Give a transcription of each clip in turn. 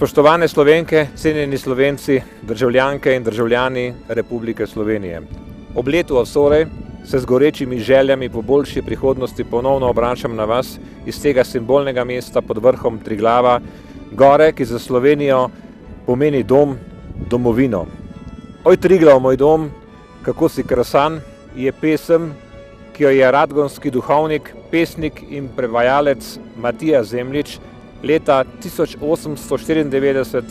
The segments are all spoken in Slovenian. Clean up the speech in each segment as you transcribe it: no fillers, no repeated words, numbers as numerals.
Spoštovane Slovenke, cenjeni Slovenci, državljanke in državljani Republike Slovenije. Ob letu Avsorej se z gorečimi željami po boljši prihodnosti ponovno obračam na vas iz tega simbolnega mesta pod vrhom Triglava, gore, ki za Slovenijo pomeni dom, domovino. Oj Triglav, moj dom, kako si krasan, je pesem, ki jo je radgonski duhovnik, pesnik in prevajalec Matija Zemljič leta 1894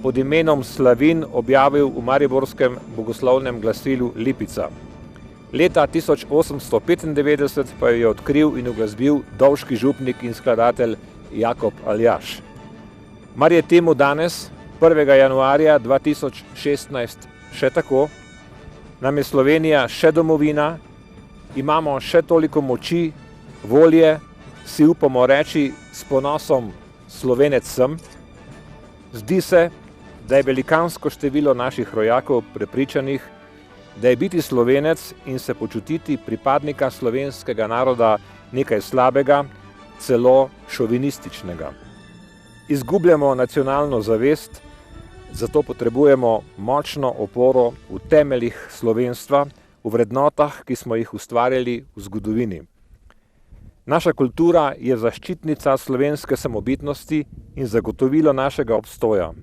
pod imenom Slavin objavil v mariborskem bogoslovnem glasilu Lipica. Leta 1895 pa jo je odkril in uglasbil dovški župnik in skladatelj Jakob Aljaž. Mar je temu danes, 1. januarja 2016, še tako? Nam je Slovenija še domovina, imamo še toliko moči, volje, si upamo reči s ponosom Slovenec sem? Zdi se, da je velikansko število naših rojakov prepričanih, da je biti Slovenec in se počutiti pripadnika slovenskega naroda nekaj slabega, celo šovinističnega. Izgubljamo nacionalno zavest, zato potrebujemo močno oporo v temeljih slovenstva, v vrednotah, ki smo jih ustvarjali v zgodovini. Naša kultura je zaščitnica slovenske samobitnosti in zagotovilo našega obstoja.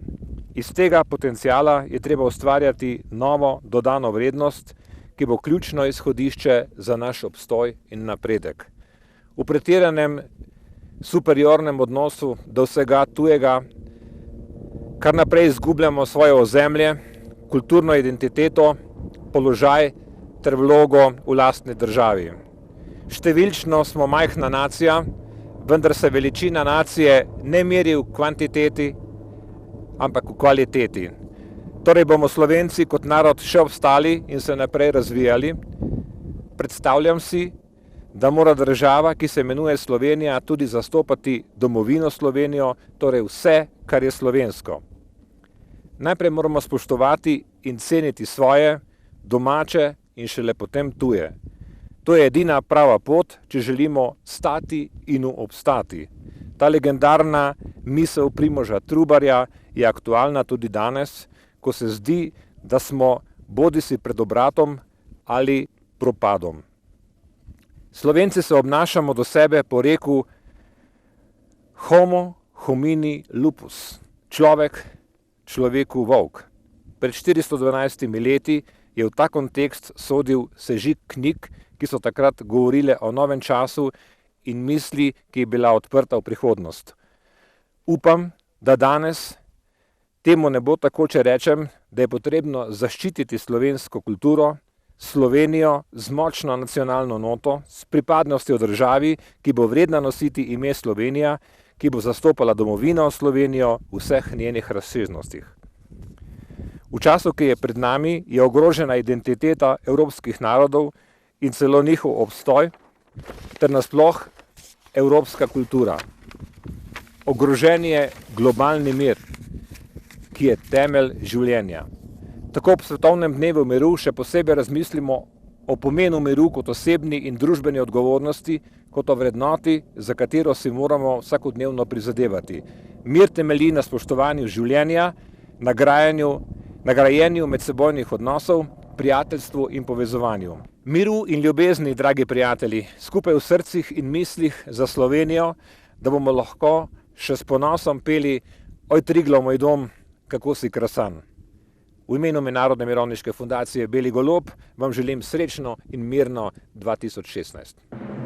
Iz tega potenciala je treba ustvarjati novo dodano vrednost, ki bo ključno izhodišče za naš obstoj in napredek. V pretiranem superiornem odnosu do vsega tujega, kar naprej izgubljamo svoje ozemlje, kulturno identiteto, položaj ter vlogo v lastni državi. Številčno smo majhna nacija, vendar se veličina nacije ne meri v kvantiteti, ampak v kvaliteti. Torej bomo Slovenci kot narod še obstali in se naprej razvijali. Predstavljam si, da mora država, ki se imenuje Slovenija, tudi zastopati domovino Slovenijo, torej vse, kar je slovensko. Najprej moramo spoštovati in ceniti svoje, domače in šele potem tuje. To je edina prava pot, če želimo stati in obstati. Ta legendarna misel Primoža Trubarja je aktualna tudi danes, ko se zdi, da smo bodisi pred obratom ali propadom. Slovenci se obnašamo do sebe po reku homo homini lupus, človek človeku volk. Pred 412 leti je v ta kontekst sodil sežig knjig, ki so takrat govorile o novem času in misli, ki je bila odprta v prihodnost. Upam, da danes temu ne bo tako, če rečem, da je potrebno zaščititi slovensko kulturo, Slovenijo z močno nacionalno noto, s pripadnostjo državi, ki bo vredna nositi ime Slovenija, ki bo zastopala domovino Slovenijo v vseh njenih razsežnostih. V času, ki je pred nami, je ogrožena identiteta evropskih narodov in celo njihov obstoj, ter nasploh evropska kultura. Ogrožen je globalni mir, ki je temelj življenja. Tako ob svetovnem dnevu miru še posebej razmislimo o pomenu miru kot osebni in družbeni odgovornosti, kot o vrednoti, za katero si moramo vsakodnevno prizadevati. Mir temelji na spoštovanju življenja, nagrajenju medsebojnih odnosov, prijateljstvu in povezovanju. Miru in ljubezni, dragi prijatelji, skupaj v srcih in mislih za Slovenijo, da bomo lahko še s ponosom peli Oj Triglav, moj dom, kako si krasan. V imenu Mednarodne mirovniške fundacije Beli golob vam želim srečno in mirno 2016.